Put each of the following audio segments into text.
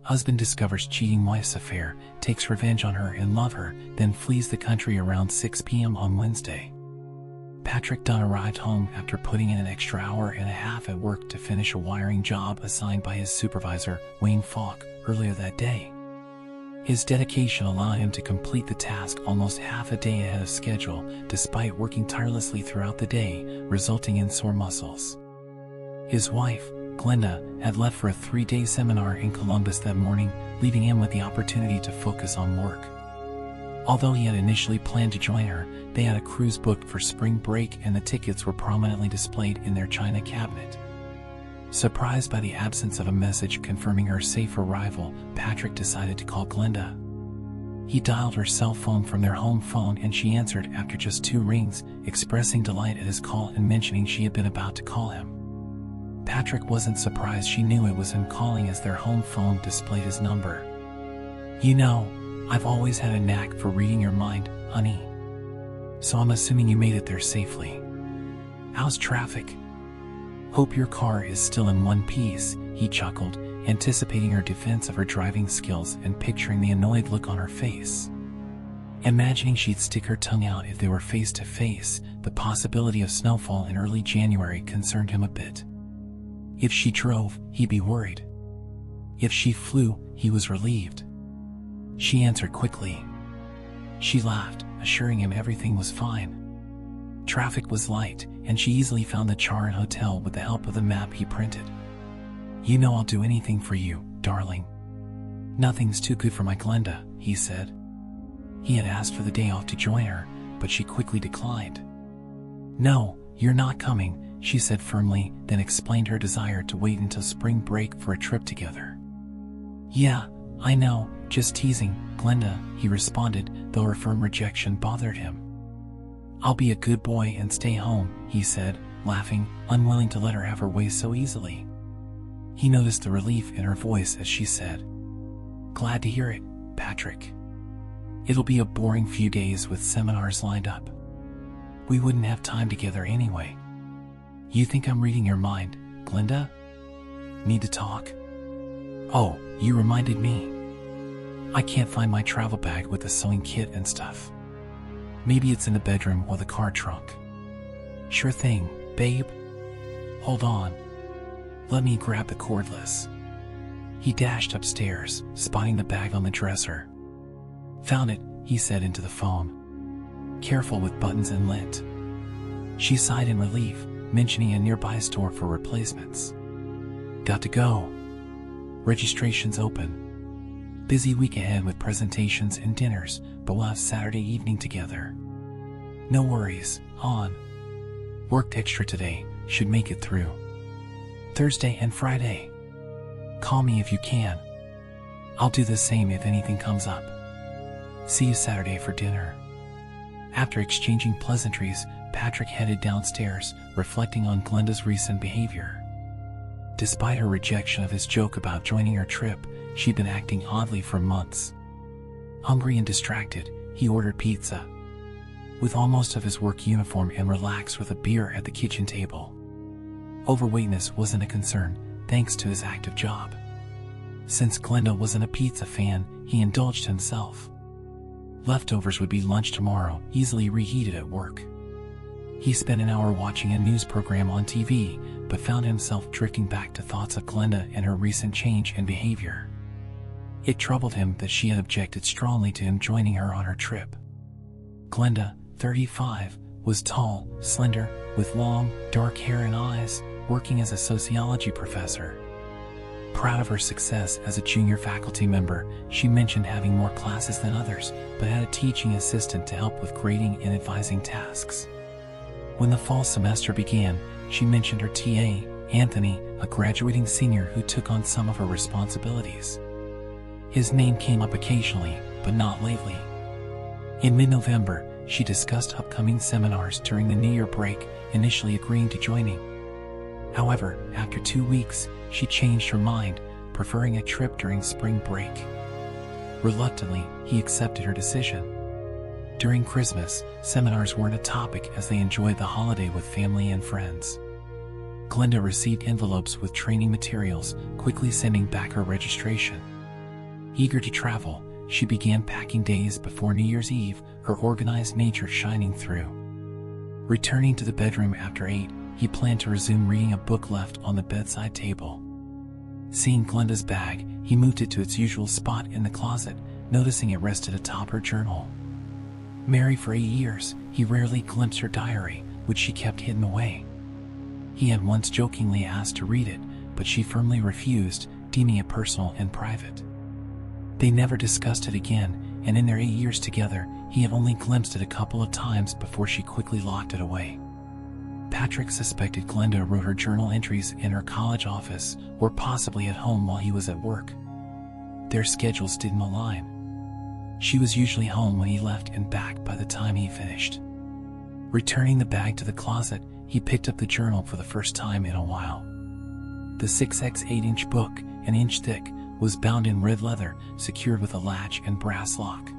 Husband discovers cheating wife's affair, takes revenge on her and love her, then flees the country around 6 p.m. on Wednesday. Patrick Dunn arrived home after putting in an extra hour and a half at work to finish a wiring job assigned by his supervisor, Wayne Falk, earlier that day. His dedication allowed him to complete the task almost half a day ahead of schedule, despite working tirelessly throughout the day, resulting in sore muscles. His wife, Glenda, had left for a 3-day seminar in Columbus that morning, leaving him with the opportunity to focus on work. Although he had initially planned to join her, they had a cruise booked for spring break and the tickets were prominently displayed in their china cabinet. Surprised by the absence of a message confirming her safe arrival, Patrick decided to call Glenda. He dialed her cell phone from their home phone and she answered after just 2 rings, expressing delight at his call and mentioning she had been about to call him. Patrick wasn't surprised she knew it was him calling as their home phone displayed his number. "You know, I've always had a knack for reading your mind, honey. So I'm assuming you made it there safely. How's traffic? Hope your car is still in one piece," he chuckled, anticipating her defense of her driving skills and picturing the annoyed look on her face. Imagining she'd stick her tongue out if they were face to face, the possibility of snowfall in early January concerned him a bit. If she drove, he'd be worried. If she flew, he was relieved. She answered quickly. She laughed, assuring him everything was fine. Traffic was light, and she easily found the Charon Hotel with the help of the map he printed. "You know I'll do anything for you, darling. Nothing's too good for my Glenda," he said. He had asked for the day off to join her, but she quickly declined. "No, you're not coming," she said firmly, then explained her desire to wait until spring break for a trip together. "Yeah, I know, just teasing, Glenda," he responded, though her firm rejection bothered him. "I'll be a good boy and stay home," he said, laughing, unwilling to let her have her way so easily. He noticed the relief in her voice as she said, "Glad to hear it, Patrick. It'll be a boring few days with seminars lined up. We wouldn't have time together anyway. You think I'm reading your mind, Glenda? Need to talk? Oh, you reminded me. I can't find my travel bag with the sewing kit and stuff. Maybe it's in the bedroom or the car trunk." "Sure thing, babe. Hold on. Let me grab the cordless." He dashed upstairs, spotting the bag on the dresser. "Found it," he said into the phone. "Careful with buttons and lint." She sighed in relief, mentioning a nearby store for replacements. "Got to go. Registration's open. Busy week ahead with presentations and dinners, but we'll have Saturday evening together." "No worries, hon. Worked extra today, should make it through. Thursday and Friday. Call me if you can. I'll do the same if anything comes up. See you Saturday for dinner." After exchanging pleasantries, Patrick headed downstairs, reflecting on Glenda's recent behavior. Despite her rejection of his joke about joining her trip, she'd been acting oddly for months. Hungry and distracted, he ordered pizza. With almost of his work uniform and relaxed with a beer at the kitchen table. Overweightness wasn't a concern, thanks to his active job. Since Glenda wasn't a pizza fan, he indulged himself. Leftovers would be lunch tomorrow, easily reheated at work. He spent an hour watching a news program on TV, but found himself drifting back to thoughts of Glenda and her recent change in behavior. It troubled him that she had objected strongly to him joining her on her trip. Glenda, 35, was tall, slender, with long, dark hair and eyes, working as a sociology professor. Proud of her success as a junior faculty member, she mentioned having more classes than others, but had a teaching assistant to help with grading and advising tasks. When the fall semester began, she mentioned her TA, Anthony, a graduating senior who took on some of her responsibilities. His name came up occasionally, but not lately. In mid-November, she discussed upcoming seminars during the New Year break, initially agreeing to joining. However, after 2 weeks, she changed her mind, preferring a trip during spring break. Reluctantly, he accepted her decision. During Christmas, seminars weren't a topic as they enjoyed the holiday with family and friends. Glenda received envelopes with training materials, quickly sending back her registration. Eager to travel, she began packing days before New Year's Eve, her organized nature shining through. Returning to the bedroom after 8, he planned to resume reading a book left on the bedside table. Seeing Glenda's bag, he moved it to its usual spot in the closet, noticing it rested atop her journal. Married for 8 years, he rarely glimpsed her diary, which she kept hidden away. He had once jokingly asked to read it, but she firmly refused, deeming it personal and private. They never discussed it again, and in their 8 years together, he had only glimpsed it a couple of times before she quickly locked it away. Patrick suspected Glenda wrote her journal entries in her college office, or possibly at home while he was at work. Their schedules didn't align. She was usually home when he left and back by the time he finished. Returning the bag to the closet, he picked up the journal for the first time in a while. The 6x 8-inch book, an inch thick, was bound in red leather, secured with a latch and brass lock.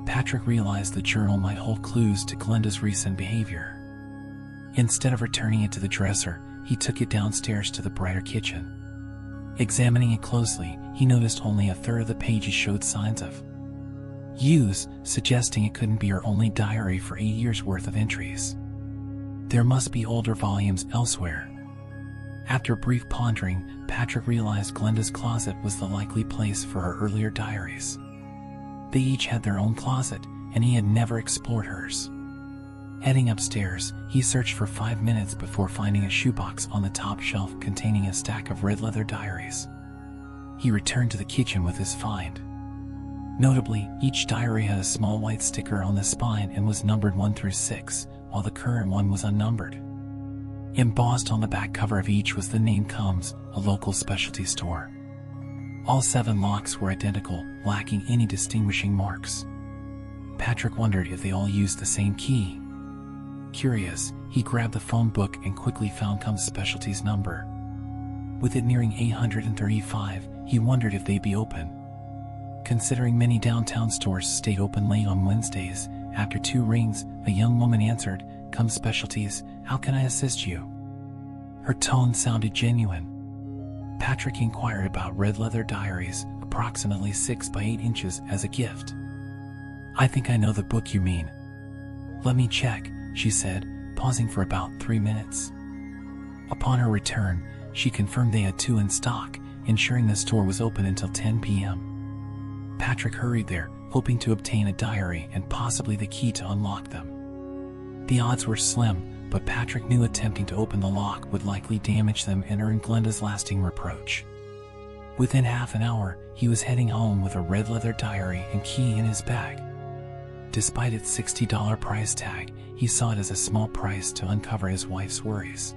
Patrick realized the journal might hold clues to Glenda's recent behavior. Instead of returning it to the dresser, he took it downstairs to the brighter kitchen. Examining it closely, he noticed only a third of the pages showed signs of use, suggesting it couldn't be her only diary for 8 years' worth of entries. There must be older volumes elsewhere. After brief pondering, Patrick realized Glenda's closet was the likely place for her earlier diaries. They each had their own closet, and he had never explored hers. Heading upstairs, he searched for 5 minutes before finding a shoebox on the top shelf containing a stack of red leather diaries. He returned to the kitchen with his find. Notably, each diary had a small white sticker on the spine and was numbered 1 through 6, while the current one was unnumbered. Embossed on the back cover of each was the name Combs, a local specialty store. All 7 locks were identical, lacking any distinguishing marks. Patrick wondered if they all used the same key. Curious, he grabbed the phone book and quickly found Combs' specialty's number. With it nearing 835, he wondered if they'd be open. Considering many downtown stores stayed open late on Wednesdays, after 2 rings, a young woman answered, "Combs Specialties, how can I assist you?" Her tone sounded genuine. Patrick inquired about red leather diaries, approximately 6 by 8 inches, as a gift. "I think I know the book you mean." "Let me check," she said, pausing for about 3 minutes. Upon her return, she confirmed they had 2 in stock, ensuring the store was open until 10 p.m. Patrick hurried there, hoping to obtain a diary and possibly the key to unlock them. The odds were slim, but Patrick knew attempting to open the lock would likely damage them and earn Glenda's lasting reproach. Within half an hour, he was heading home with a red leather diary and key in his bag. Despite its $60 price tag, he saw it as a small price to uncover his wife's worries.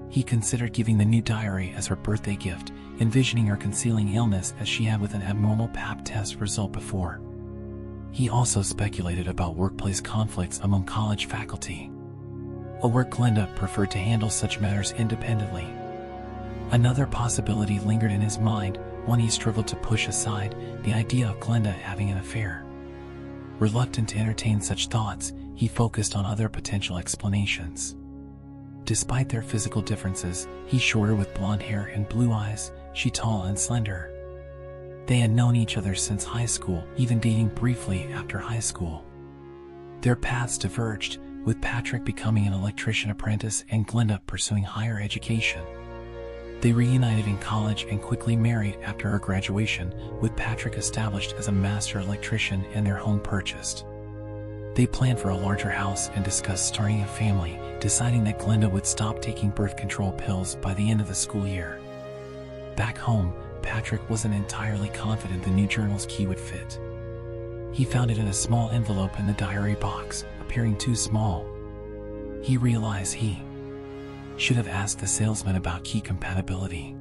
He considered giving the new diary as her birthday gift, envisioning her concealing illness as she had with an abnormal pap test result before. He also speculated about workplace conflicts among college faculty. Or Glenda preferred to handle such matters independently. Another possibility lingered in his mind, one he struggled to push aside, the idea of Glenda having an affair. Reluctant to entertain such thoughts, he focused on other potential explanations. Despite their physical differences, he shorter with blonde hair and blue eyes, she tall and slender. They had known each other since high school, even dating briefly after high school. Their paths diverged, with Patrick becoming an electrician apprentice and Glenda pursuing higher education. They reunited in college and quickly married after her graduation, with Patrick established as a master electrician and their home purchased. They planned for a larger house and discussed starting a family, deciding that Glenda would stop taking birth control pills by the end of the school year. Back home, Patrick wasn't entirely confident the new journal's key would fit. He found it in a small envelope in the diary box, appearing too small. He realized he should have asked the salesman about key compatibility.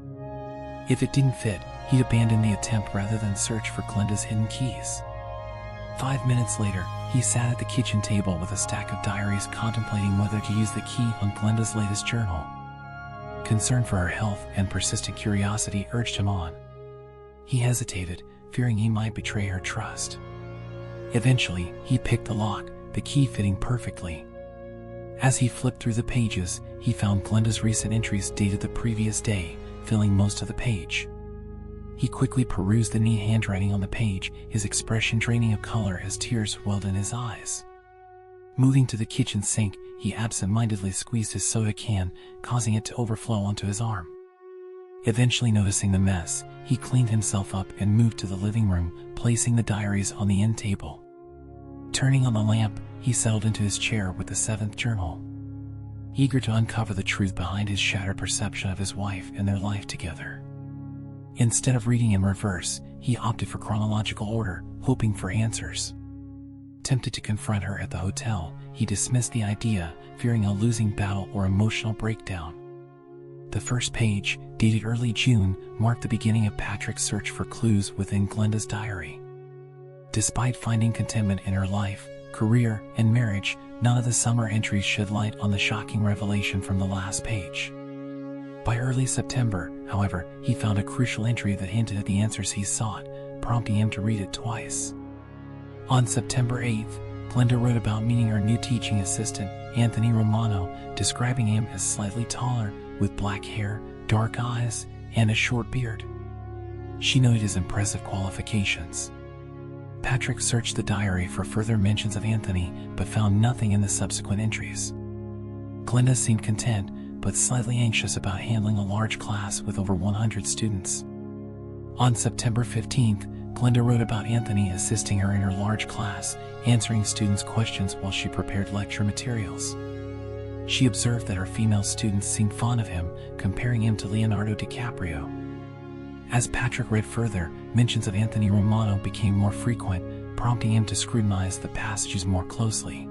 If it didn't fit, he'd abandon the attempt rather than search for Glenda's hidden keys. 5 minutes later, he sat at the kitchen table with a stack of diaries contemplating whether to use the key on Glenda's latest journal. Concern for her health and persistent curiosity urged him on. He hesitated, fearing he might betray her trust. Eventually, he picked the lock, the key fitting perfectly. As he flipped through the pages, he found Glenda's recent entries dated the previous day, filling most of the page. He quickly perused the neat handwriting on the page, his expression draining of color as tears welled in his eyes. Moving to the kitchen sink, he absent-mindedly squeezed his soda can, causing it to overflow onto his arm. Eventually noticing the mess, he cleaned himself up and moved to the living room, placing the diaries on the end table. Turning on the lamp, he settled into his chair with the 7th journal. Eager to uncover the truth behind his shattered perception of his wife and their life together. Instead of reading in reverse, he opted for chronological order, hoping for answers. Tempted to confront her at the hotel, he dismissed the idea, fearing a losing battle or emotional breakdown. The first page, dated early June, marked the beginning of Patrick's search for clues within Glenda's diary. Despite finding contentment in her life, career, and marriage, none of the summer entries shed light on the shocking revelation from the last page. By early September, however, he found a crucial entry that hinted at the answers he sought, prompting him to read it twice. On September 8th, Glenda wrote about meeting her new teaching assistant, Anthony Romano, describing him as slightly taller, with black hair, dark eyes, and a short beard. She noted his impressive qualifications. Patrick searched the diary for further mentions of Anthony, but found nothing in the subsequent entries. Glenda seemed content, but slightly anxious about handling a large class with over 100 students. On September 15th, Glenda wrote about Anthony assisting her in her large class, answering students' questions while she prepared lecture materials. She observed that her female students seemed fond of him, comparing him to Leonardo DiCaprio. As Patrick read further, mentions of Anthony Romano became more frequent, prompting him to scrutinize the passages more closely.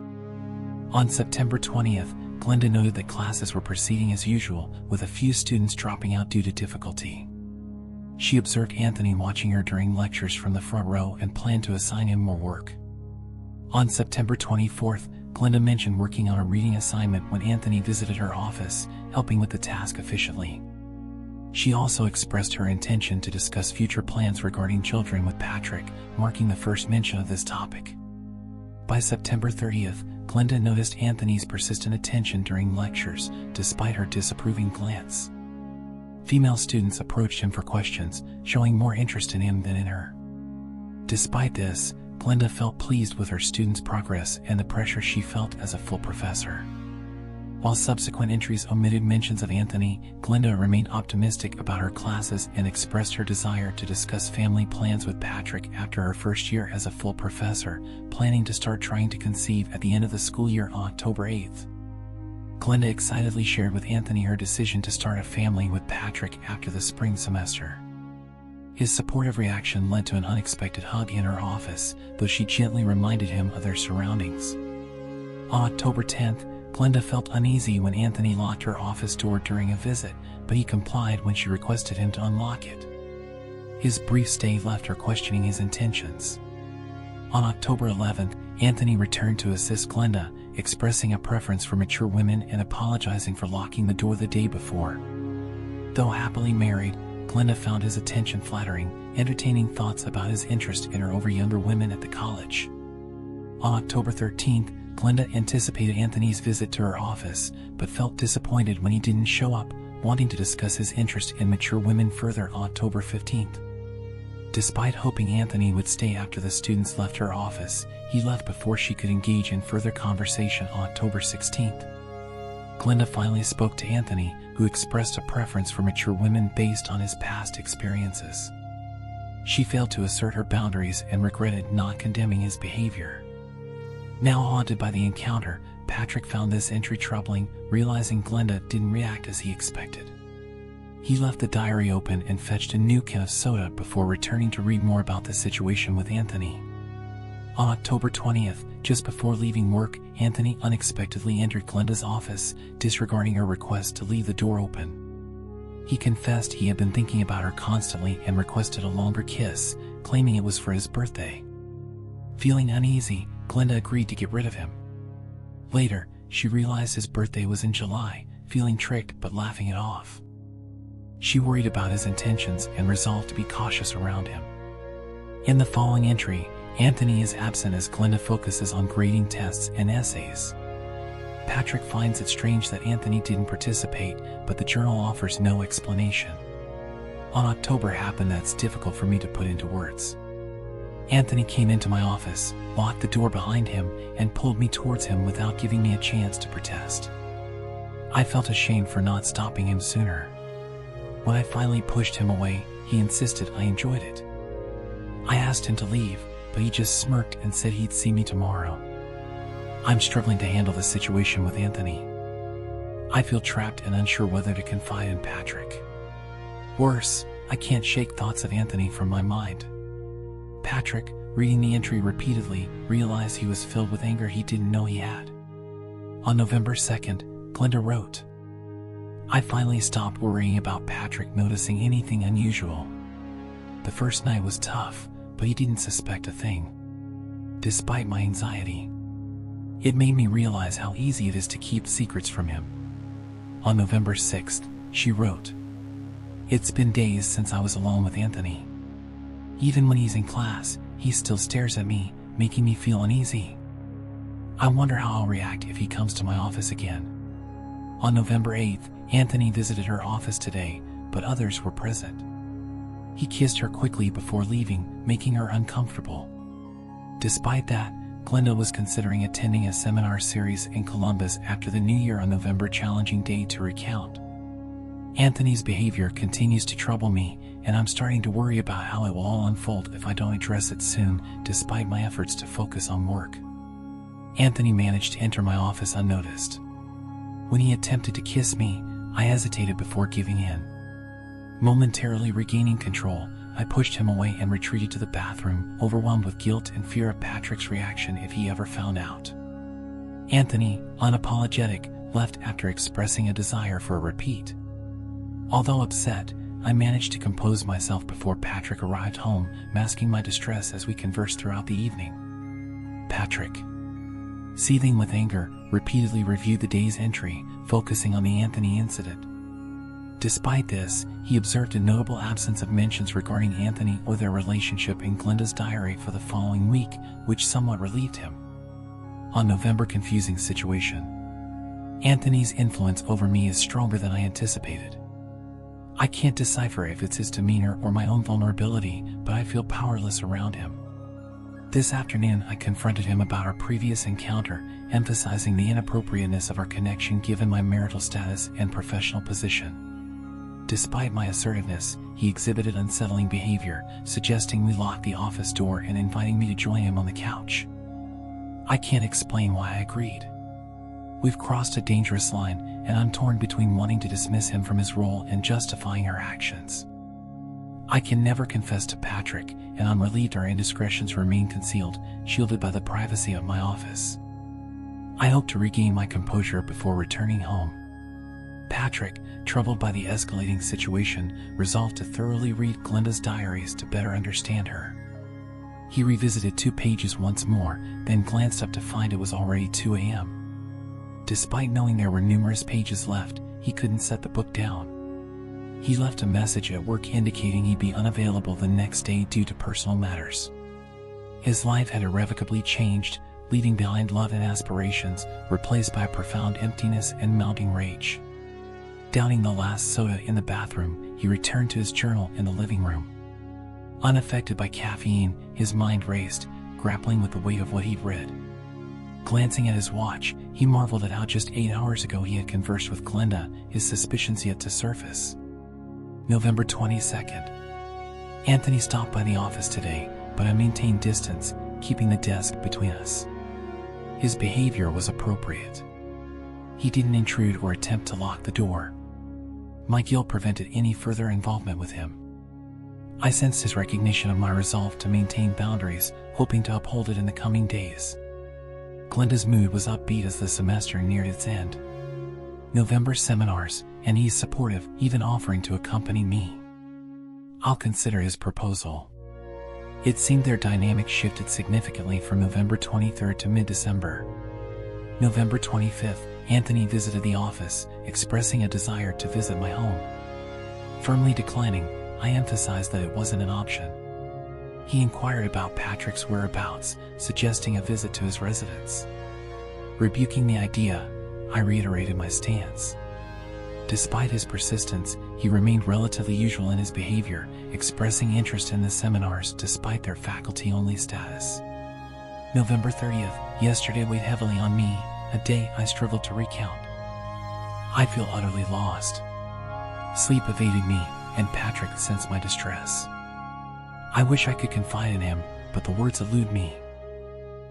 On September 20th, Glenda noted that classes were proceeding as usual, with a few students dropping out due to difficulty. She observed Anthony watching her during lectures from the front row and planned to assign him more work. On September 24th, Glenda mentioned working on a reading assignment when Anthony visited her office, helping with the task efficiently. She also expressed her intention to discuss future plans regarding children with Patrick, marking the first mention of this topic. By September 30th, Glenda noticed Anthony's persistent attention during lectures, despite her disapproving glance. Female students approached him for questions, showing more interest in him than in her. Despite this, Glenda felt pleased with her students' progress and the pressure she felt as a full professor. While subsequent entries omitted mentions of Anthony, Glenda remained optimistic about her classes and expressed her desire to discuss family plans with Patrick after her first year as a full professor, planning to start trying to conceive at the end of the school year on October 8th. Glenda excitedly shared with Anthony her decision to start a family with Patrick after the spring semester. His supportive reaction led to an unexpected hug in her office, though she gently reminded him of their surroundings. On October 10th, Glenda felt uneasy when Anthony locked her office door during a visit, but he complied when she requested him to unlock it. His brief stay left her questioning his intentions. On October 11th, Anthony returned to assist Glenda, expressing a preference for mature women and apologizing for locking the door the day before. Though happily married, Glenda found his attention flattering, entertaining thoughts about his interest in her over younger women at the college. On October 13th, Glenda anticipated Anthony's visit to her office, but felt disappointed when he didn't show up, wanting to discuss his interest in mature women further on October 15th. Despite hoping Anthony would stay after the students left her office, he left before she could engage in further conversation on October 16th. Glenda finally spoke to Anthony, who expressed a preference for mature women based on his past experiences. She failed to assert her boundaries and regretted not condemning his behavior. Now haunted by the encounter, Patrick found this entry troubling, realizing Glenda didn't react as he expected. He left the diary open and fetched a new can of soda before returning to read more about the situation with Anthony. On October 20th, just before leaving work, Anthony unexpectedly entered Glenda's office, disregarding her request to leave the door open. He confessed he had been thinking about her constantly and requested a longer kiss, claiming it was for his birthday. Feeling uneasy, Glenda agreed to get rid of him. Later, she realized his birthday was in July, feeling tricked but laughing it off. She worried about his intentions and resolved to be cautious around him. In the following entry, Anthony is absent as Glenda focuses on grading tests and essays. Patrick finds it strange that Anthony didn't participate, but the journal offers no explanation. on October happened that's difficult for me to put into words. Anthony came into my office, locked the door behind him, and pulled me towards him without giving me a chance to protest. I felt ashamed for not stopping him sooner. When I finally pushed him away, he insisted I enjoyed it. I asked him to leave, but he just smirked and said he'd see me tomorrow. I'm struggling to handle the situation with Anthony. I feel trapped and unsure whether to confide in Patrick. Worse, I can't shake thoughts of Anthony from my mind. Patrick, reading the entry repeatedly, realized he was filled with anger he didn't know he had. On November 2nd, Glenda wrote, I finally stopped worrying about Patrick noticing anything unusual. The first night was tough, but he didn't suspect a thing. Despite my anxiety, it made me realize how easy it is to keep secrets from him. On November 6th, she wrote, It's been days since I was alone with Anthony. Even when he's in class, he still stares at me, making me feel uneasy. I wonder how I'll react if he comes to my office again. On November 8th, Anthony visited her office today, but others were present. He kissed her quickly before leaving, making her uncomfortable. Despite that, Glenda was considering attending a seminar series in Columbus after the New Year on November, challenging day to recount. Anthony's behavior continues to trouble me, and I'm starting to worry about how it will all unfold if I don't address it soon, despite my efforts to focus on work. Anthony managed to enter my office unnoticed. When he attempted to kiss me, I hesitated before giving in. Momentarily regaining control, I pushed him away and retreated to the bathroom, overwhelmed with guilt and fear of Patrick's reaction if he ever found out. Anthony, unapologetic, left after expressing a desire for a repeat. Although upset, I managed to compose myself before Patrick arrived home, masking my distress as we conversed throughout the evening. Patrick, seething with anger, repeatedly reviewed the day's entry, focusing on the Anthony incident. Despite this, he observed a notable absence of mentions regarding Anthony or their relationship in Glenda's diary for the following week, which somewhat relieved him. On November, confusing situation. Anthony's influence over me is stronger than I anticipated. I can't decipher if it's his demeanor or my own vulnerability, but I feel powerless around him. This afternoon, I confronted him about our previous encounter, emphasizing the inappropriateness of our connection given my marital status and professional position. Despite my assertiveness, he exhibited unsettling behavior, suggesting we lock the office door and inviting me to join him on the couch. I can't explain why I agreed. We've crossed a dangerous line, and I'm torn between wanting to dismiss him from his role and justifying our actions. I can never confess to Patrick, and I'm relieved our indiscretions remain concealed, shielded by the privacy of my office. I hope to regain my composure before returning home. Patrick, troubled by the escalating situation, resolved to thoroughly read Glenda's diaries to better understand her. He revisited 2 pages once more, then glanced up to find it was already 2 a.m. Despite knowing there were numerous pages left, he couldn't set the book down. He left a message at work indicating he'd be unavailable the next day due to personal matters. His life had irrevocably changed, leaving behind love and aspirations, replaced by a profound emptiness and mounting rage. Downing the last soda in the bathroom, he returned to his journal in the living room. Unaffected by caffeine, his mind raced, grappling with the weight of what he'd read. Glancing at his watch, he marveled at how just 8 hours ago he had conversed with Glenda, his suspicions yet to surface. November 22nd. Anthony stopped by the office today, but I maintained distance, keeping the desk between us. His behavior was appropriate. He didn't intrude or attempt to lock the door. My guilt prevented any further involvement with him. I sensed his recognition of my resolve to maintain boundaries, hoping to uphold it in the coming days. Glenda's mood was upbeat as the semester neared its end. November seminars, and he's supportive, even offering to accompany me. I'll consider his proposal. It seemed their dynamic shifted significantly from November 23rd to mid-December. November 25th, Anthony visited the office, expressing a desire to visit my home. Firmly declining, I emphasized that it wasn't an option. He inquired about Patrick's whereabouts, suggesting a visit to his residence. Rebuking the idea, I reiterated my stance. Despite his persistence, he remained relatively usual in his behavior, expressing interest in the seminars despite their faculty-only status. November 30th, yesterday weighed heavily on me, a day I struggled to recount. I feel utterly lost. Sleep evaded me, and Patrick sensed my distress. I wish I could confide in him, but the words elude me.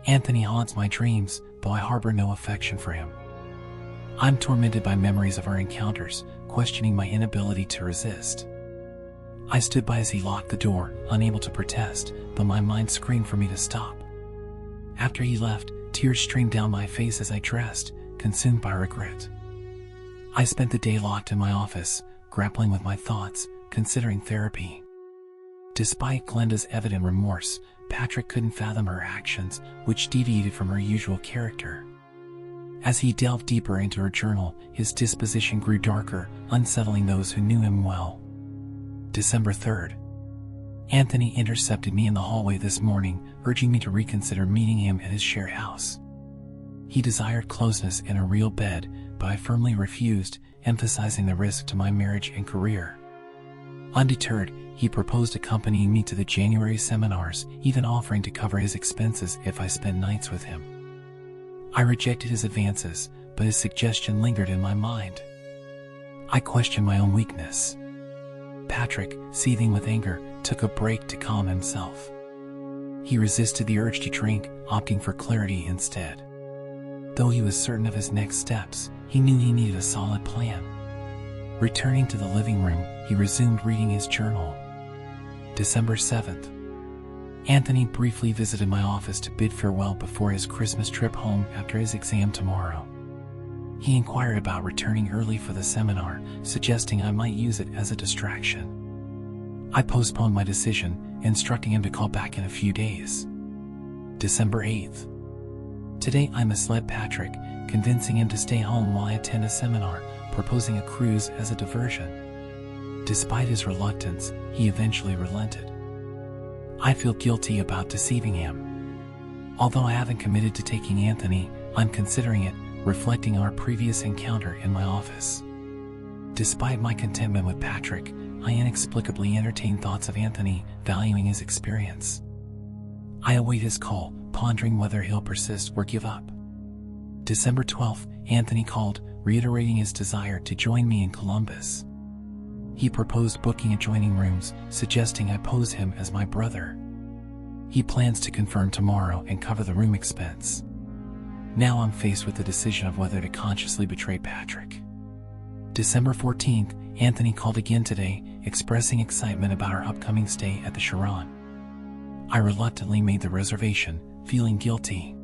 Anthony haunts my dreams, though I harbor no affection for him. I'm tormented by memories of our encounters, questioning my inability to resist. I stood by as he locked the door, unable to protest, though my mind screamed for me to stop. After he left, tears streamed down my face as I dressed, consumed by regret. I spent the day locked in my office, grappling with my thoughts, considering therapy. Despite Glenda's evident remorse, Patrick couldn't fathom her actions, which deviated from her usual character. As he delved deeper into her journal, his disposition grew darker, unsettling those who knew him well. December 3rd. Anthony intercepted me in the hallway this morning, urging me to reconsider meeting him at his shared house. He desired closeness in a real bed, but I firmly refused, emphasizing the risk to my marriage and career. Undeterred, he proposed accompanying me to the January seminars, even offering to cover his expenses if I spent nights with him. I rejected his advances, but his suggestion lingered in my mind. I questioned my own weakness. Patrick, seething with anger, took a break to calm himself. He resisted the urge to drink, opting for clarity instead. Though he was certain of his next steps, he knew he needed a solid plan. Returning to the living room, he resumed reading his journal. December 7th. Anthony briefly visited my office to bid farewell before his Christmas trip home after his exam tomorrow. He inquired about returning early for the seminar, suggesting I might use it as a distraction. I postponed my decision, instructing him to call back in a few days. December 8th. Today I misled Patrick, convincing him to stay home while I attend a seminar, proposing a cruise as a diversion. Despite his reluctance, he eventually relented. I feel guilty about deceiving him. Although I haven't committed to taking Anthony, I'm considering it, reflecting our previous encounter in my office. Despite my contentment with Patrick, I inexplicably entertain thoughts of Anthony, valuing his experience. I await his call, pondering whether he'll persist or give up. December 12th, Anthony called, reiterating his desire to join me in Columbus. He proposed booking adjoining rooms, suggesting I pose him as my brother. He plans to confirm tomorrow and cover the room expense. Now I'm faced with the decision of whether to consciously betray Patrick. December 14th, Anthony called again today, expressing excitement about our upcoming stay at the Chiron. I reluctantly made the reservation, feeling guilty.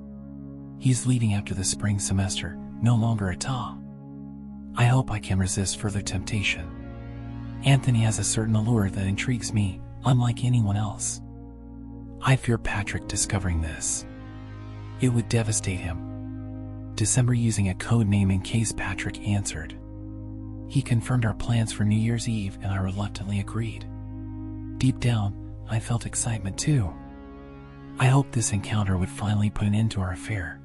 He's leaving after the spring semester, no longer a TA. I hope I can resist further temptation. Anthony has a certain allure that intrigues me, unlike anyone else. I fear Patrick discovering this. It would devastate him. December, using a code name in case Patrick answered. He confirmed our plans for New Year's Eve and I reluctantly agreed. Deep down, I felt excitement too. I hoped this encounter would finally put an end to our affair.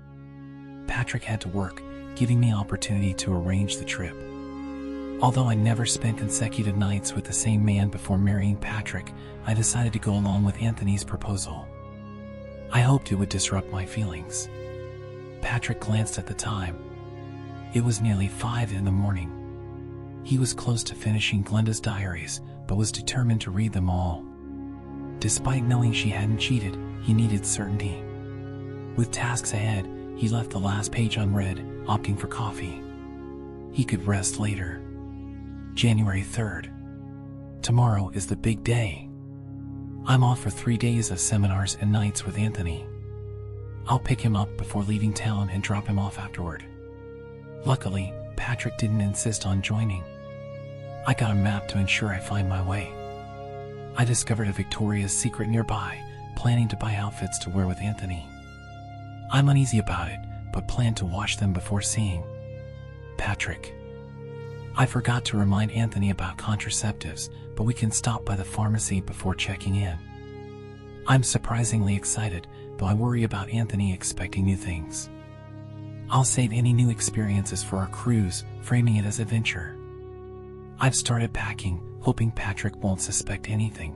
Patrick had to work, giving me opportunity to arrange the trip. Although I never spent consecutive nights with the same man before marrying Patrick, I decided to go along with Anthony's proposal. I hoped it would disrupt my feelings. Patrick glanced at the time. It was nearly 5 in the morning. He was close to finishing Glenda's diaries, but was determined to read them all. Despite knowing she hadn't cheated, he needed certainty. With tasks ahead, he left the last page unread, opting for coffee. He could rest later. January 3rd. Tomorrow is the big day. I'm off for 3 days of seminars and nights with Anthony. I'll pick him up before leaving town and drop him off afterward. Luckily, Patrick didn't insist on joining. I got a map to ensure I find my way. I discovered a Victoria's Secret nearby, planning to buy outfits to wear with Anthony. I'm uneasy about it, but plan to wash them before seeing Patrick. I forgot to remind Anthony about contraceptives, but we can stop by the pharmacy before checking in. I'm surprisingly excited, though I worry about Anthony expecting new things. I'll save any new experiences for our cruise, framing it as adventure. I've started packing, hoping Patrick won't suspect anything.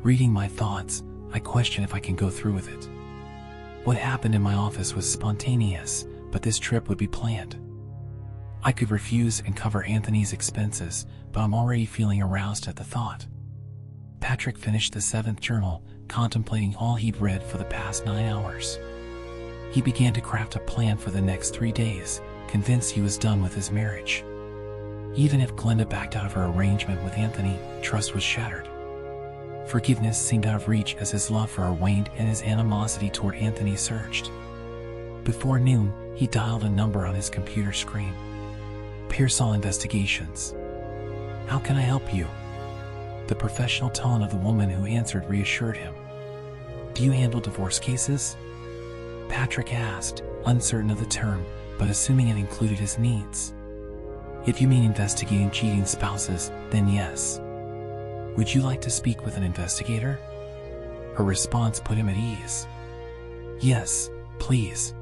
Reading my thoughts, I question if I can go through with it. What happened in my office was spontaneous, but this trip would be planned. I could refuse and cover Anthony's expenses, but I'm already feeling aroused at the thought. Patrick finished the 7th journal, contemplating all he'd read for the past 9 hours. He began to craft a plan for the next 3 days, convinced he was done with his marriage. Even if Glenda backed out of her arrangement with Anthony, trust was shattered. Forgiveness seemed out of reach as his love for her waned and his animosity toward Anthony surged. Before noon, he dialed a number on his computer screen. Pearsall Investigations. How can I help you? The professional tone of the woman who answered reassured him. Do you handle divorce cases? Patrick asked, uncertain of the term, but assuming it included his needs. If you mean investigating cheating spouses, then yes. Would you like to speak with an investigator? Her response put him at ease. Yes, please.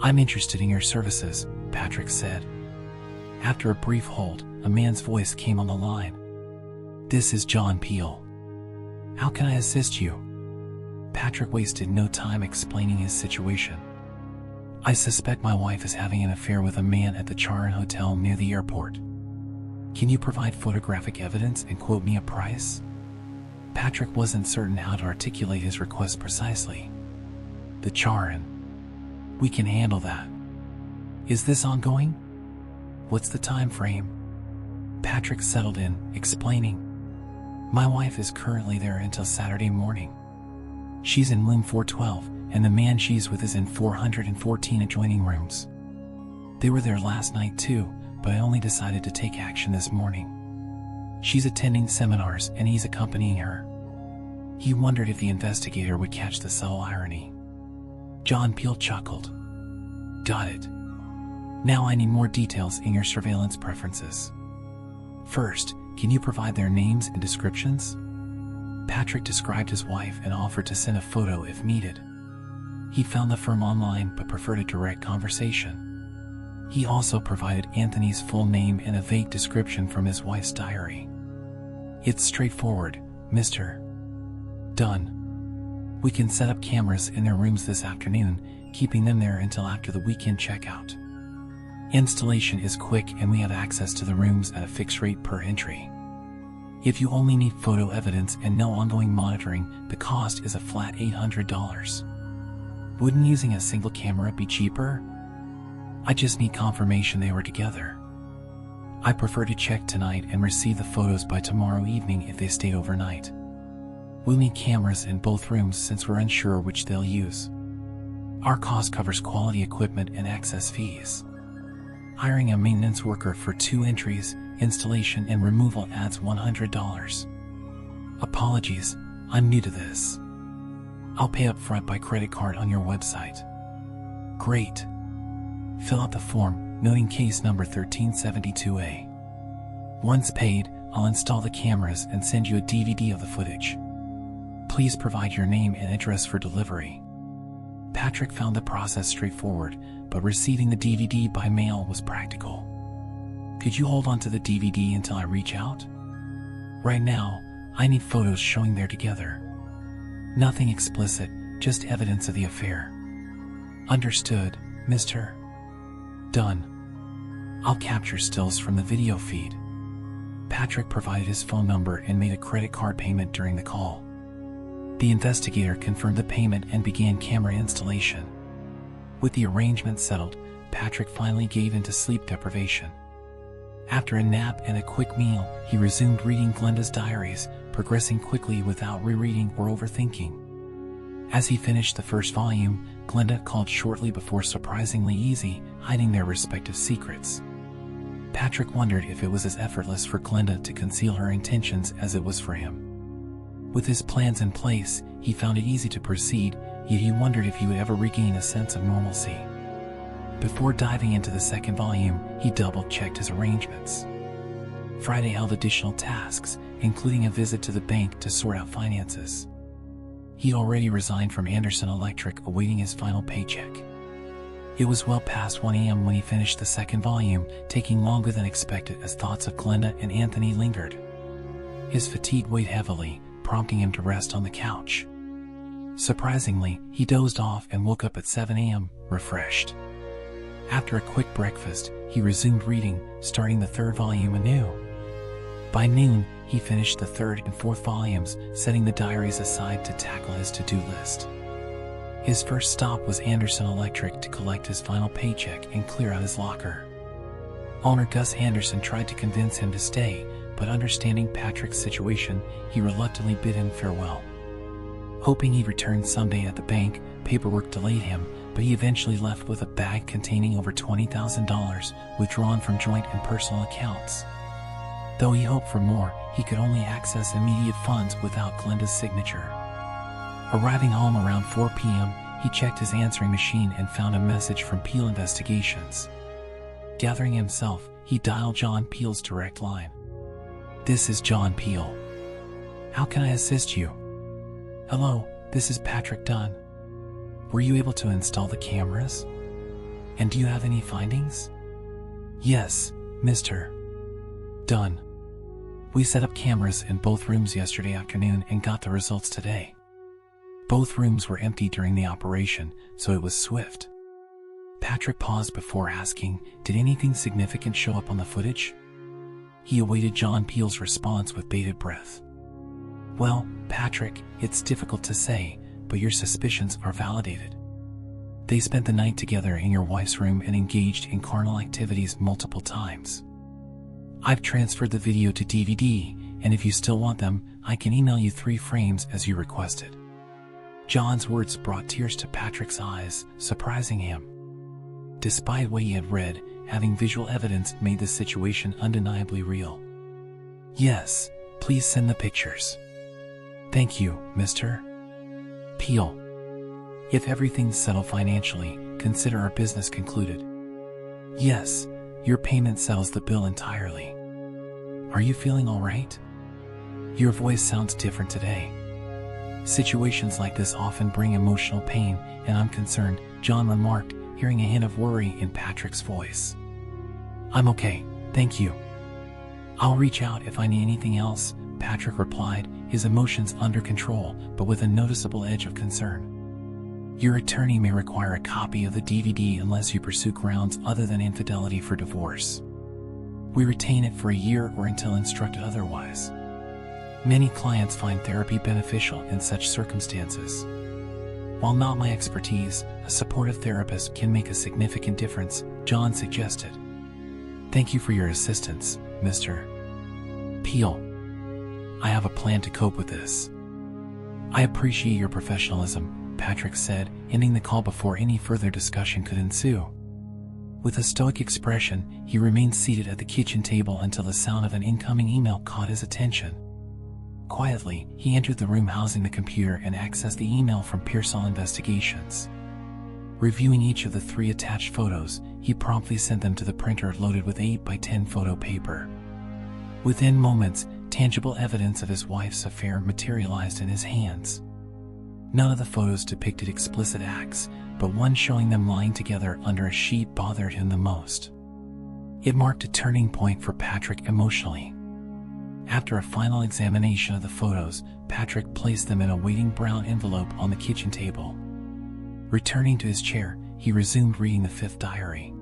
I'm interested in your services, Patrick said. After a brief hold, a man's voice came on the line. This is John Peel. How can I assist you? Patrick wasted no time explaining his situation. I suspect my wife is having an affair with a man at the Charon Hotel near the airport. Can you provide photographic evidence and quote me a price? Patrick wasn't certain how to articulate his request precisely. The Charon. We can handle that. Is this ongoing? What's the time frame? Patrick settled in, explaining. My wife is currently there until Saturday morning. She's in room 412, and the man she's with is in 414 adjoining rooms. They were there last night too, but I only decided to take action this morning. She's attending seminars and he's accompanying her. He wondered if the investigator would catch the subtle irony. John Peel chuckled. Got it. Now I need more details in your surveillance preferences. First, can you provide their names and descriptions? Patrick described his wife and offered to send a photo if needed. He found the firm online but preferred a direct conversation. He also provided Anthony's full name and a vague description from his wife's diary. It's straightforward, Mr. Done. We can set up cameras in their rooms this afternoon, keeping them there until after the weekend checkout. Installation is quick and we have access to the rooms at a fixed rate per entry. If you only need photo evidence and no ongoing monitoring, the cost is a flat $800. Wouldn't using a single camera be cheaper? I just need confirmation they were together. I prefer to check tonight and receive the photos by tomorrow evening if they stayed overnight. We'll need cameras in both rooms since we're unsure which they'll use. Our cost covers quality equipment and access fees. Hiring a maintenance worker for 2 entries, installation and removal adds $100. Apologies, I'm new to this. I'll pay up front by credit card on your website. Great. Fill out the form, noting case number 1372A. Once paid, I'll install the cameras and send you a DVD of the footage. Please provide your name and address for delivery. Patrick found the process straightforward, but receiving the DVD by mail was practical. Could you hold on to the DVD until I reach out? Right now, I need photos showing they're together. Nothing explicit, just evidence of the affair. Understood, Mr. Done. I'll capture stills from the video feed. Patrick provided his phone number and made a credit card payment during the call. The investigator confirmed the payment and began camera installation. With the arrangement settled, Patrick finally gave in to sleep deprivation. After a nap and a quick meal, he resumed reading Glenda's diaries, progressing quickly without rereading or overthinking. As he finished the first volume, Glenda called shortly before surprisingly easy, hiding their respective secrets. Patrick wondered if it was as effortless for Glenda to conceal her intentions as it was for him. With his plans in place, he found it easy to proceed, yet he wondered if he would ever regain a sense of normalcy. Before diving into the second volume, he double-checked his arrangements. Friday held additional tasks, including a visit to the bank to sort out finances. He'd already resigned from Anderson Electric, awaiting his final paycheck. It was well past 1 a.m. when he finished the second volume, taking longer than expected as thoughts of Glenda and Anthony lingered. His fatigue weighed heavily, prompting him to rest on the couch. Surprisingly, he dozed off and woke up at 7 a.m., refreshed. After a quick breakfast, he resumed reading, starting the third volume anew. By noon, he finished the third and fourth volumes, setting the diaries aside to tackle his to-do list. His first stop was Anderson Electric to collect his final paycheck and clear out his locker. Owner Gus Anderson tried to convince him to stay, but understanding Patrick's situation, he reluctantly bid him farewell. Hoping he'd return someday at the bank, paperwork delayed him, but he eventually left with a bag containing over $20,000 withdrawn from joint and personal accounts. Though he hoped for more, he could only access immediate funds without Glenda's signature. Arriving home around 4 p.m., he checked his answering machine and found a message from Peel Investigations. Gathering himself, he dialed John Peel's direct line. "This is John Peel. How can I assist you?" "Hello, this is Patrick Dunn. Were you able to install the cameras? And do you have any findings?" "Yes, Mr. Dunn. We set up cameras in both rooms yesterday afternoon and got the results today. Both rooms were empty during the operation, so it was swift." Patrick paused before asking, "Did anything significant show up on the footage?" He awaited John Peel's response with bated breath. "Well, Patrick, it's difficult to say, but your suspicions are validated. They spent the night together in your wife's room and engaged in carnal activities multiple times. I've transferred the video to DVD, and if you still want them, I can email you 3 frames as you requested." John's words brought tears to Patrick's eyes, surprising him. Despite what he had read, having visual evidence made the situation undeniably real. "Yes, please send the pictures. Thank you, Mr. Peel. If everything's settled financially, consider our business concluded. Yes, your payment settles the bill entirely. Are you feeling all right? Your voice sounds different today. Situations like this often bring emotional pain, and I'm concerned," John remarked, hearing a hint of worry in Patrick's voice. "I'm okay, thank you. I'll reach out if I need anything else," Patrick replied, his emotions under control, but with a noticeable edge of concern. "Your attorney may require a copy of the DVD unless you pursue grounds other than infidelity for divorce. We retain it for a year or until instructed otherwise. Many clients find therapy beneficial in such circumstances. While not my expertise, a supportive therapist can make a significant difference," John suggested. "Thank you for your assistance, Mr. Peel. I have a plan to cope with this." "I appreciate your professionalism," Patrick said, ending the call before any further discussion could ensue. With a stoic expression, he remained seated at the kitchen table until the sound of an incoming email caught his attention. Quietly, he entered the room housing the computer and accessed the email from Pearsall Investigations. Reviewing each of the 3 attached photos, he promptly sent them to the printer loaded with 8 by 10 photo paper. Within moments, tangible evidence of his wife's affair materialized in his hands. None of the photos depicted explicit acts, but one showing them lying together under a sheet bothered him the most. It marked a turning point for Patrick emotionally. After a final examination of the photos, Patrick placed them in a waiting brown envelope on the kitchen table. Returning to his chair, he resumed reading the 5th diary.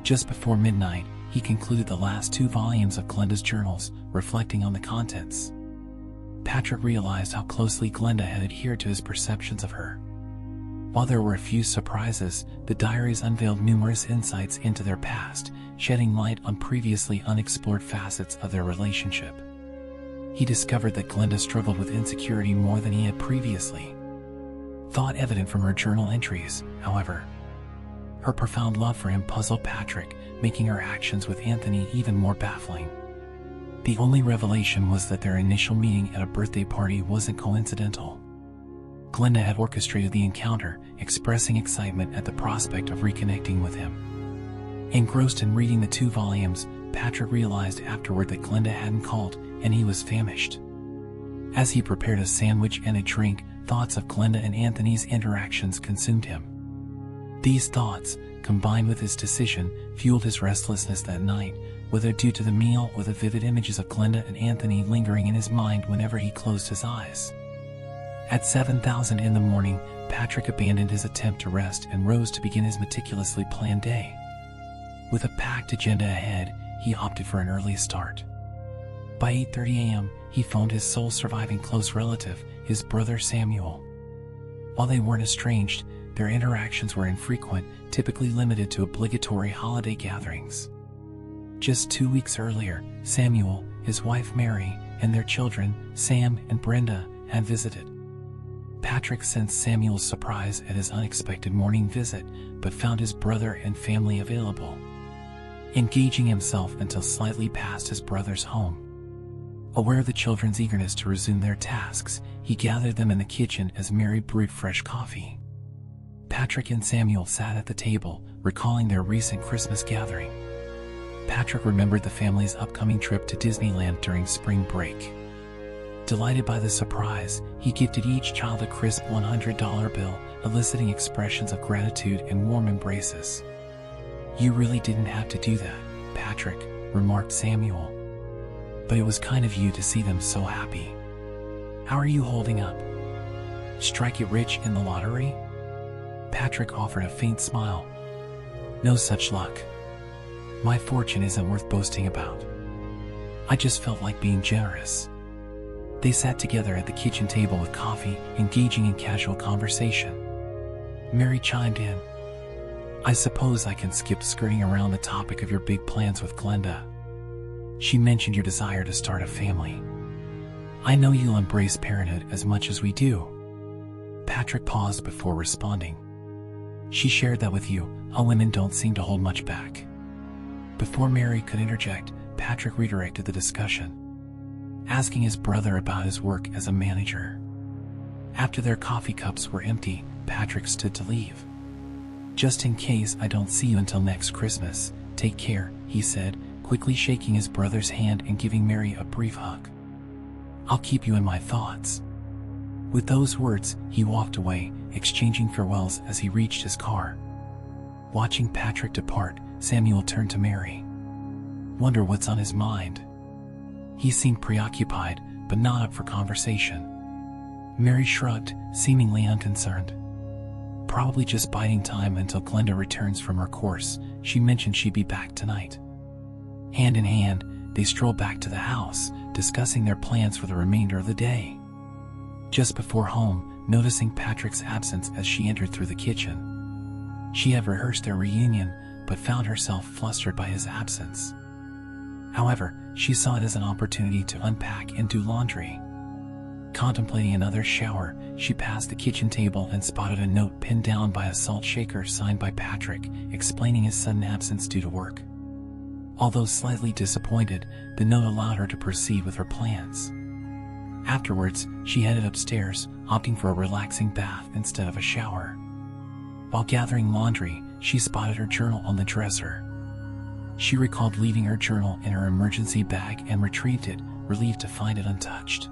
Just before midnight, he concluded the last 2 volumes of Glenda's journals, reflecting on the contents. Patrick realized how closely Glenda had adhered to his perceptions of her. While there were a few surprises, the diaries unveiled numerous insights into their past, shedding light on previously unexplored facets of their relationship. He discovered that Glenda struggled with insecurity more than he had previously thought evident from her journal entries, however. Her profound love for him puzzled Patrick, making her actions with Anthony even more baffling. The only revelation was that their initial meeting at a birthday party wasn't coincidental. Glenda had orchestrated the encounter, expressing excitement at the prospect of reconnecting with him. Engrossed in reading the 2 volumes, Patrick realized afterward that Glenda hadn't called, and he was famished. As he prepared a sandwich and a drink, thoughts of Glenda and Anthony's interactions consumed him. These thoughts, combined with his decision, fueled his restlessness that night, whether due to the meal or the vivid images of Glenda and Anthony lingering in his mind whenever he closed his eyes. At 7,000 in the morning, Patrick abandoned his attempt to rest and rose to begin his meticulously planned day. With a packed agenda ahead, he opted for an early start. By 8:30 a.m., he phoned his sole surviving close relative, his brother Samuel. While they weren't estranged, their interactions were infrequent, typically limited to obligatory holiday gatherings. Just 2 weeks earlier, Samuel, his wife Mary, and their children, Sam and Brenda, had visited. Patrick sensed Samuel's surprise at his unexpected morning visit, but found his brother and family available, engaging himself until slightly past his brother's home. Aware of the children's eagerness to resume their tasks, he gathered them in the kitchen as Mary brewed fresh coffee. Patrick and Samuel sat at the table, recalling their recent Christmas gathering. Patrick remembered the family's upcoming trip to Disneyland during spring break. Delighted by the surprise, he gifted each child a crisp $100 bill, eliciting expressions of gratitude and warm embraces. "You really didn't have to do that, Patrick," remarked Samuel. "But it was kind of you to see them so happy. How are you holding up? Strike it rich in the lottery?" Patrick offered a faint smile. "No such luck. My fortune isn't worth boasting about. I just felt like being generous." They sat together at the kitchen table with coffee, engaging in casual conversation. Mary chimed in. "I suppose I can skip skirting around the topic of your big plans with Glenda. She mentioned your desire to start a family. I know you'll embrace parenthood as much as we do." Patrick paused before responding. "She shared that with you. All women don't seem to hold much back." Before Mary could interject, Patrick redirected the discussion, asking his brother about his work as a manager. After their coffee cups were empty, Patrick stood to leave. "Just in case I don't see you until next Christmas, take care," he said, quickly shaking his brother's hand and giving Mary a brief hug. "I'll keep you in my thoughts." With those words, he walked away, exchanging farewells as he reached his car. Watching Patrick depart, Samuel turned to Mary. "Wonder what's on his mind." He seemed preoccupied, but not up for conversation. Mary shrugged, seemingly unconcerned. "Probably just biding time until Glenda returns from her course. She mentioned she'd be back tonight." Hand in hand, they strolled back to the house, discussing their plans for the remainder of the day. Just before home, noticing Patrick's absence as she entered through the kitchen. She had rehearsed their reunion, but found herself flustered by his absence. However, she saw it as an opportunity to unpack and do laundry. Contemplating another shower, she passed the kitchen table and spotted a note pinned down by a salt shaker signed by Patrick, explaining his sudden absence due to work. Although slightly disappointed, the note allowed her to proceed with her plans. Afterwards, she headed upstairs, opting for a relaxing bath instead of a shower. While gathering laundry, she spotted her journal on the dresser. She recalled leaving her journal in her emergency bag and retrieved it, relieved to find it untouched.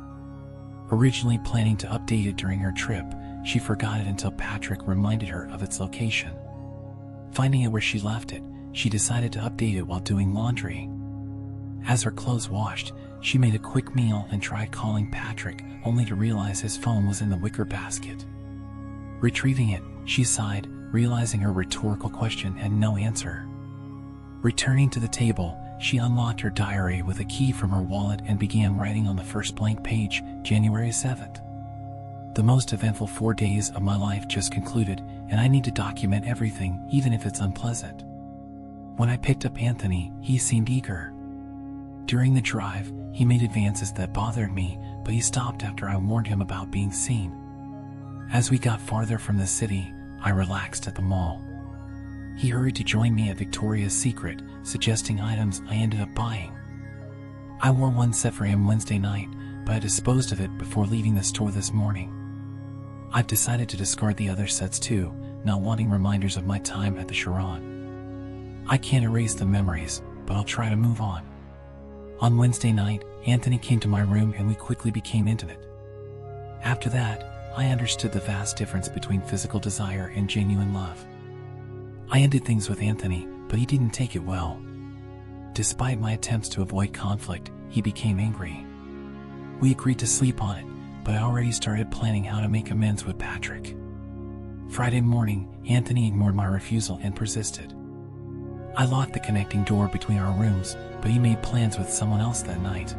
Originally planning to update it during her trip, she forgot it until Patrick reminded her of its location. Finding it where she left it, she decided to update it while doing laundry. As her clothes washed, she made a quick meal and tried calling Patrick, only to realize his phone was in the wicker basket. Retrieving it, she sighed, realizing her rhetorical question had no answer. Returning to the table, she unlocked her diary with a key from her wallet and began writing on the first blank page, January 7th. "The most eventful 4 days of my life just concluded, and I need to document everything, even if it's unpleasant." When I picked up Anthony, he seemed eager. During the drive, he made advances that bothered me, but he stopped after I warned him about being seen. As we got farther from the city, I relaxed at the mall. He hurried to join me at Victoria's Secret, suggesting items I ended up buying. I wore one set for him Wednesday night, but I disposed of it before leaving the store this morning. I've decided to discard the other sets too, not wanting reminders of my time at the Sharon. I can't erase the memories, but I'll try to move on. On Wednesday night, Anthony came to my room and we quickly became intimate. After that, I understood the vast difference between physical desire and genuine love. I ended things with Anthony, but he didn't take it well. Despite my attempts to avoid conflict, he became angry. We agreed to sleep on it, but I already started planning how to make amends with Patrick. Friday morning, Anthony ignored my refusal and persisted. I locked the connecting door between our rooms, but he made plans with someone else that night.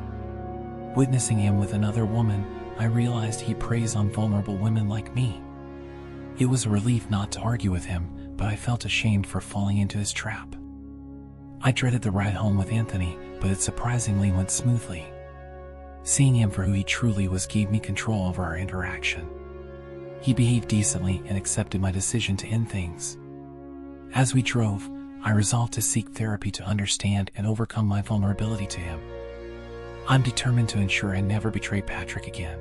Witnessing him with another woman, I realized he preys on vulnerable women like me. It was a relief not to argue with him, but I felt ashamed for falling into his trap. I dreaded the ride home with Anthony, but it surprisingly went smoothly. Seeing him for who he truly was gave me control over our interaction. He behaved decently and accepted my decision to end things. As we drove, I resolved to seek therapy to understand and overcome my vulnerability to him. I'm determined to ensure I never betray Patrick again.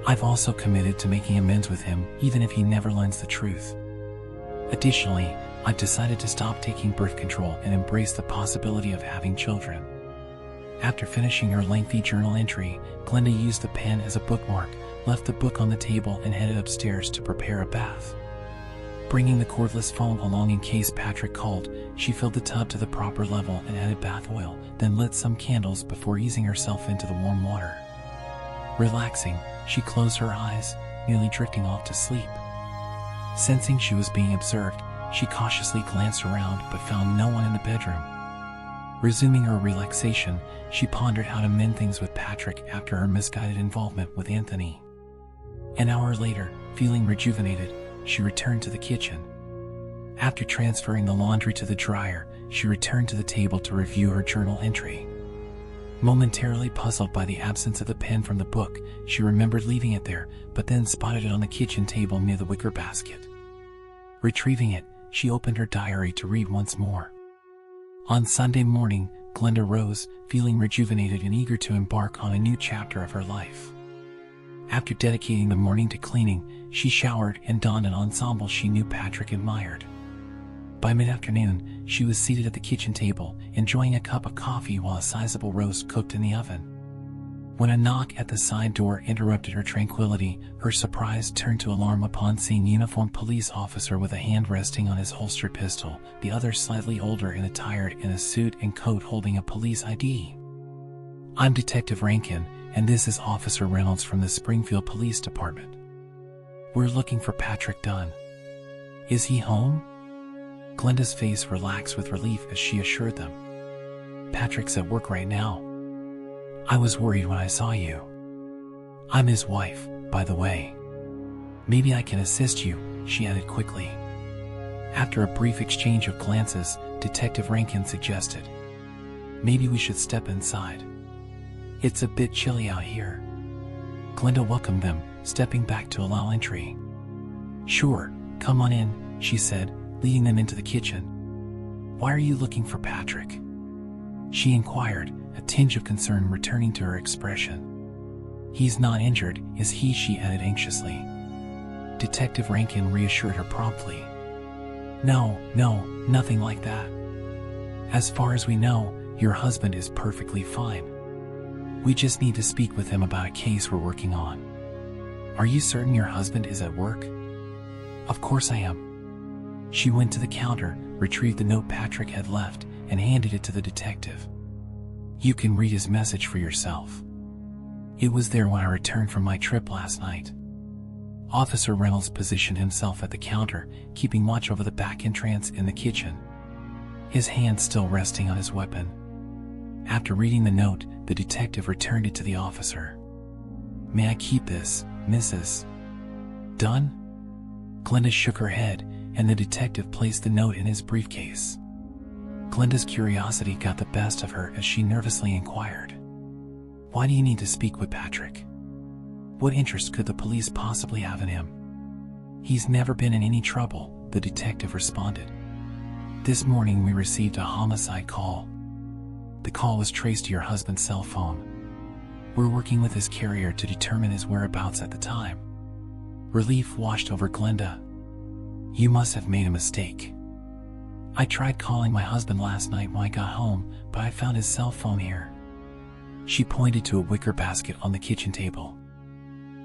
I've also committed to making amends with him, even if he never learns the truth. Additionally, I've decided to stop taking birth control and embrace the possibility of having children. After finishing her lengthy journal entry, Glenda used the pen as a bookmark, left the book on the table and headed upstairs to prepare a bath. Bringing the cordless phone along in case Patrick called, she filled the tub to the proper level and added bath oil, then lit some candles before easing herself into the warm water. Relaxing, she closed her eyes, nearly drifting off to sleep. Sensing she was being observed, she cautiously glanced around but found no one in the bedroom. Resuming her relaxation, she pondered how to mend things with Patrick after her misguided involvement with Anthony. An hour later, feeling rejuvenated, she returned to the kitchen. After transferring the laundry to the dryer, she returned to the table to review her journal entry. Momentarily puzzled by the absence of the pen from the book, she remembered leaving it there, but then spotted it on the kitchen table near the wicker basket. Retrieving it, she opened her diary to read once more. On Sunday morning, Glenda rose, feeling rejuvenated and eager to embark on a new chapter of her life. After dedicating the morning to cleaning, she showered and donned an ensemble she knew Patrick admired. By mid-afternoon, she was seated at the kitchen table, enjoying a cup of coffee while a sizable roast cooked in the oven. When a knock at the side door interrupted her tranquility, her surprise turned to alarm upon seeing a uniformed police officer with a hand resting on his holstered pistol, the other slightly older and attired in a suit and coat holding a police ID. "I'm Detective Rankin, and this is Officer Reynolds from the Springfield Police Department. We're looking for Patrick Dunn. Is he home?" Glenda's face relaxed with relief as she assured them. "Patrick's at work right now. I was worried when I saw you. I'm his wife, by the way. Maybe I can assist you," she added quickly. After a brief exchange of glances, Detective Rankin suggested, "Maybe we should step inside. It's a bit chilly out here." Glenda welcomed them, stepping back to allow entry. "Sure, come on in," she said, leading them into the kitchen. "Why are you looking for Patrick?" she inquired, a tinge of concern returning to her expression. "He's not injured, is he?" she added anxiously. Detective Rankin reassured her promptly. No, nothing like that. As far as we know, your husband is perfectly fine. We just need to speak with him about a case we're working on." "Are you certain your husband is at work?" "Of course I am." She went to the counter, retrieved the note Patrick had left, and handed it to the detective. "You can read his message for yourself. It was there when I returned from my trip last night." Officer Reynolds positioned himself at the counter, keeping watch over the back entrance in the kitchen, his hand still resting on his weapon. After reading the note, the detective returned it to the officer. "May I keep this, Mrs. Dunn?" Glenda shook her head, and the detective placed the note in his briefcase. Glenda's curiosity got the best of her as she nervously inquired, "Why do you need to speak with Patrick? What interest could the police possibly have in him?" "He's never been in any trouble," the detective responded. "This morning we received a homicide call. The call was traced to your husband's cell phone. We're working with his carrier to determine his whereabouts at the time." Relief washed over Glenda. "You must have made a mistake. I tried calling my husband last night when I got home, but I found his cell phone here." She pointed to a wicker basket on the kitchen table.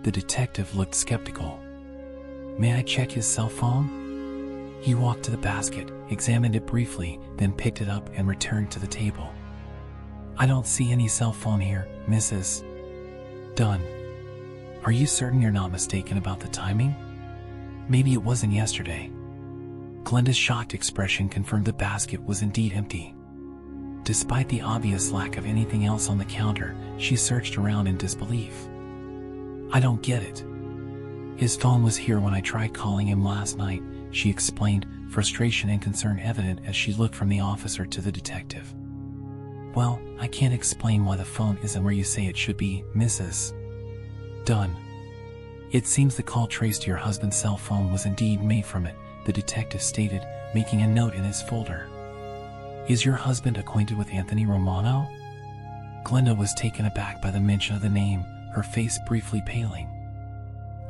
The detective looked skeptical. "May I check his cell phone?" He walked to the basket, examined it briefly, then picked it up and returned to the table. "I don't see any cell phone here, Mrs. Dunn. Are you certain you're not mistaken about the timing? Maybe it wasn't yesterday." Glenda's shocked expression confirmed the basket was indeed empty. Despite the obvious lack of anything else on the counter, she searched around in disbelief. "I don't get it. His phone was here when I tried calling him last night," she explained, frustration and concern evident as she looked from the officer to the detective. "Well, I can't explain why the phone isn't where you say it should be, Mrs. Dunn. It seems the call traced to your husband's cell phone was indeed made from it," the detective stated, making a note in his folder. "Is your husband acquainted with Anthony Romano?" Glenda was taken aback by the mention of the name, her face briefly paling.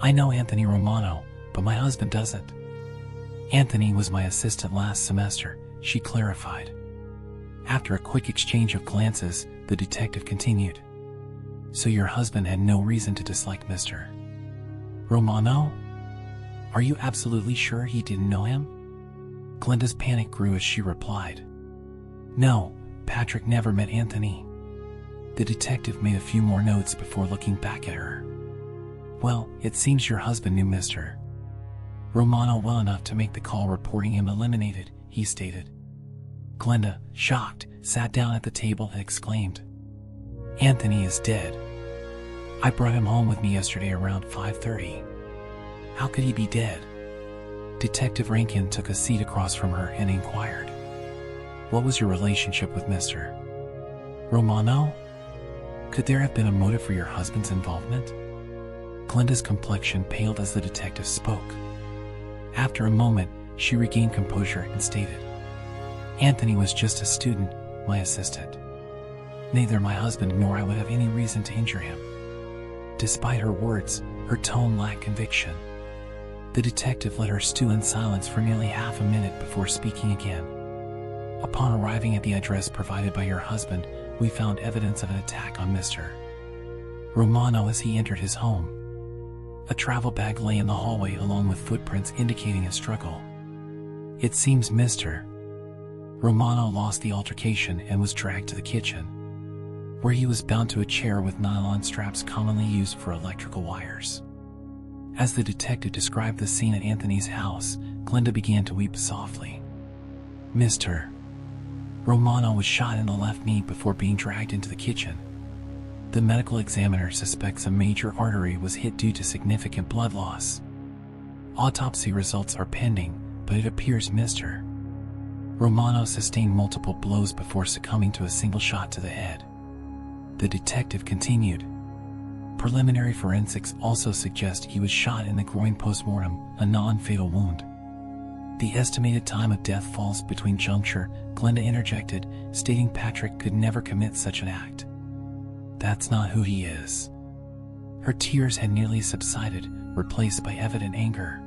"I know Anthony Romano, but my husband doesn't. Anthony was my assistant last semester," she clarified. After a quick exchange of glances, the detective continued. "So your husband had no reason to dislike Mr. Romano? Are you absolutely sure he didn't know him?" Glenda's panic grew as she replied. "No, Patrick never met Anthony." The detective made a few more notes before looking back at her. "Well, it seems your husband knew Mr. Romano well enough to make the call reporting him eliminated," he stated. Glenda, shocked, sat down at the table and exclaimed, "Anthony is dead. I brought him home with me yesterday around 5:30. How could he be dead?" Detective Rankin took a seat across from her and inquired, "What was your relationship with Mr. Romano? Could there have been a motive for your husband's involvement?" Glenda's complexion paled as the detective spoke. After a moment, she regained composure and stated, "Anthony was just a student, my assistant. Neither my husband nor I would have any reason to injure him." Despite her words, her tone lacked conviction. The detective let her stew in silence for nearly half a minute before speaking again. "Upon arriving at the address provided by your husband, we found evidence of an attack on Mr. Romano as he entered his home. A travel bag lay in the hallway along with footprints indicating a struggle. It seems Mr. Romano lost the altercation and was dragged to the kitchen, where he was bound to a chair with nylon straps commonly used for electrical wires." As the detective described the scene at Anthony's house, Glenda began to weep softly. "Mr. Romano was shot in the left knee before being dragged into the kitchen. The medical examiner suspects a major artery was hit due to significant blood loss. Autopsy results are pending, but it appears Mr. Romano sustained multiple blows before succumbing to a single shot to the head." The detective continued, "Preliminary forensics also suggest he was shot in the groin post-mortem, a non-fatal wound." "The estimated time of death falls between juncture," Glenda interjected, stating Patrick could never commit such an act. "That's not who he is." Her tears had nearly subsided, replaced by evident anger.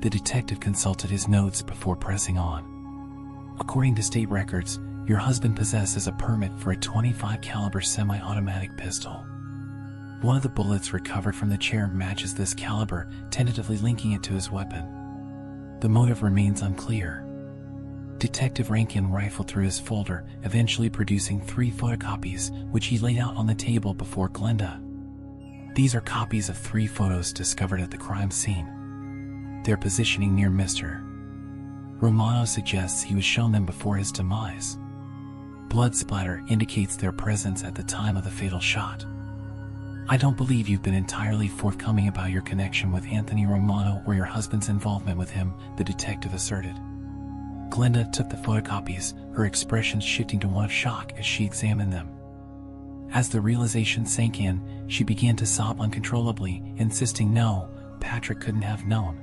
The detective consulted his notes before pressing on. "According to state records, your husband possesses a permit for a .25 caliber semi-automatic pistol. One of the bullets recovered from the chair matches this caliber, tentatively linking it to his weapon. The motive remains unclear." Detective Rankin rifled through his folder, eventually producing 3 photocopies, which he laid out on the table before Glenda. "These are copies of 3 photos discovered at the crime scene. Their positioning near Mr. Romano suggests he was shown them before his demise. Blood splatter indicates their presence at the time of the fatal shot. I don't believe you've been entirely forthcoming about your connection with Anthony Romano or your husband's involvement with him," the detective asserted. Glenda took the photocopies, her expression shifting to one of shock as she examined them. As the realization sank in, she began to sob uncontrollably, insisting no, Patrick couldn't have known.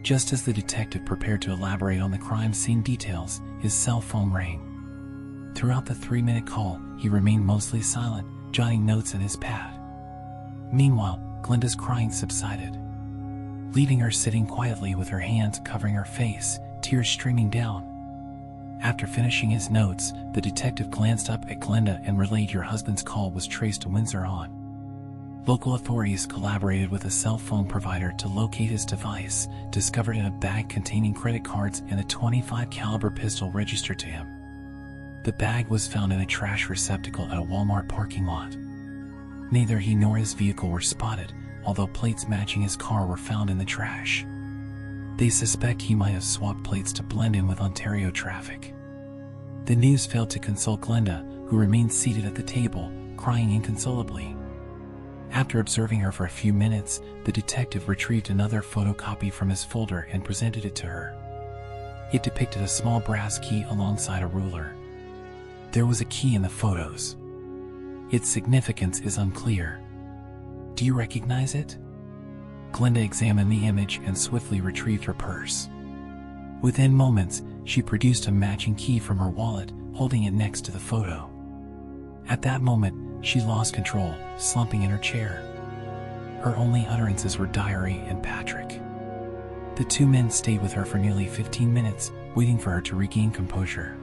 Just as the detective prepared to elaborate on the crime scene details, his cell phone rang. Throughout the 3-minute call, he remained mostly silent, jotting notes in his pad. Meanwhile, Glenda's crying subsided, leaving her sitting quietly with her hands covering her face, tears streaming down. After finishing his notes, the detective glanced up at Glenda and relayed your husband's call was traced to Windsor on Local authorities collaborated with a cell phone provider to locate his device, discovered in a bag containing credit cards and a .25 caliber pistol registered to him. The bag was found in a trash receptacle at a Walmart parking lot. Neither he nor his vehicle were spotted, although plates matching his car were found in the trash. They suspect he might have swapped plates to blend in with Ontario traffic. The news failed to console Glenda, who remained seated at the table, crying inconsolably. After observing her for a few minutes, the detective retrieved another photocopy from his folder and presented it to her. It depicted a small brass key alongside a ruler. There was a key in the photos. Its significance is unclear. Do you recognize it? Glenda examined the image and swiftly retrieved her purse. Within moments, she produced a matching key from her wallet, holding it next to the photo. At that moment, she lost control, slumping in her chair. Her only utterances were diary and Patrick. The two men stayed with her for nearly 15 minutes, waiting for her to regain composure.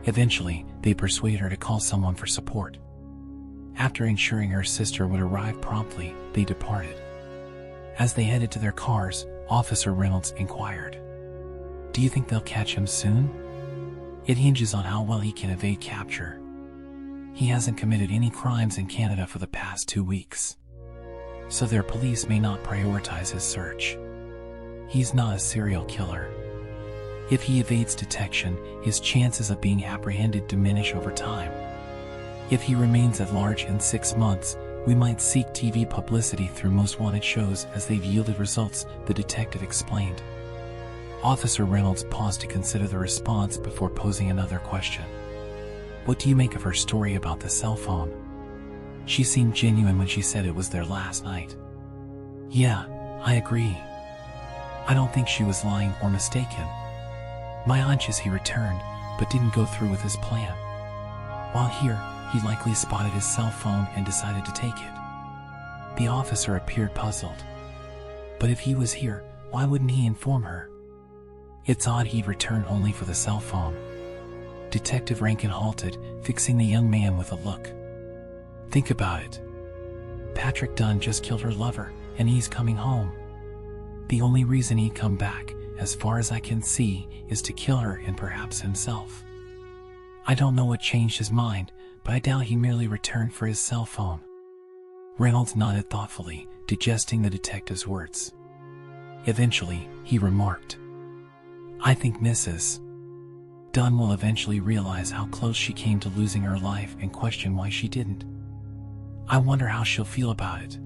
Eventually, they persuaded her to call someone for support. After ensuring her sister would arrive promptly, they departed. As they headed to their cars, Officer Reynolds inquired, "Do you think they'll catch him soon?" "It hinges on how well he can evade capture. He hasn't committed any crimes in Canada for the past 2 weeks, so their police may not prioritize his search. He's not a serial killer. If he evades detection, his chances of being apprehended diminish over time. If he remains at large in 6 months, we might seek TV publicity through most wanted shows as they've yielded results," the detective explained. Officer Reynolds paused to consider the response before posing another question. "What do you make of her story about the cell phone? She seemed genuine when she said it was there last night." "Yeah, I agree. I don't think she was lying or mistaken. My hunch is he returned, but didn't go through with his plan. While here, he likely spotted his cell phone and decided to take it." The officer appeared puzzled. "But if he was here, why wouldn't he inform her? It's odd he'd return only for the cell phone." Detective Rankin halted, fixing the young man with a look. "Think about it. Patrick Dunn just killed her lover, and he's coming home. The only reason he'd come back, as far as I can see, is to kill her and perhaps himself. I don't know what changed his mind, but I doubt he merely returned for his cell phone." Reynolds nodded thoughtfully, digesting the detective's words. Eventually, he remarked, "I think Mrs. Dunn will eventually realize how close she came to losing her life and question why she didn't. I wonder how she'll feel about it."